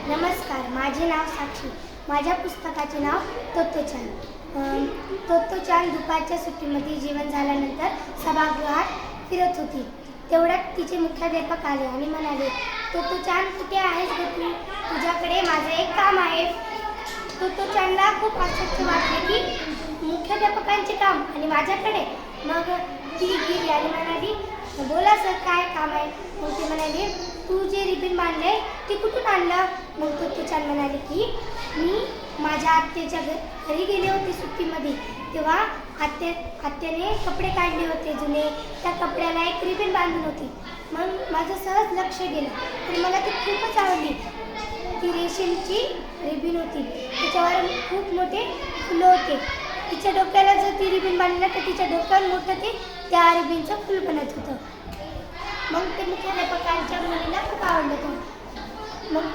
नमस्कार, माझे नाव साक्षी. माझ्या पुस्तकाचे नाव तोत्तोचान. तोत्तोचान दुपारच्या सुट्टीमध्ये जेवण झाल्यानंतर सभागृहात फिरत होती. तेवढ्यात तिचे मुख्याध्यापक आले आणि म्हणाले, तोत्तोचान, कुठे आहेस ग तू? तुझ्याकडे माझं एक काम आहे. तोत्तोचानला खूप आश्चर्य वाटले की मुख्याध्यापकांचे काम आणि माझ्याकडे. मग ती गेली आणि म्हणाली, बोला सर, काय काम आहे? मग ते म्हणाले, तू जे रिबीन बांधले ते कुठून आणलं? मग तोत्तोचान म्हणाले की मी माझ्या आत्याच्या घरी गेले होते सुट्टीमध्ये. तेव्हा आत्याने कपडे काढले होते जुने. त्या कपड्याला एक रिबीन बांधून होती. मग माझं सहज लक्ष गेलं तरी मला ती खूपच आवडली. ती रेशीमची रिबीन होती. त्याच्यावर खूप मोठे फुलं होते. तिच्या डोक्याला जर ती रिबीन बांधलं तर तिच्या डोक्यावर मोठं ते त्या रिबीनचं फुल बनत होतं. मग ते मुख्याध्यापकांच्या मुलीला खूप आवडलं होतं. मग ती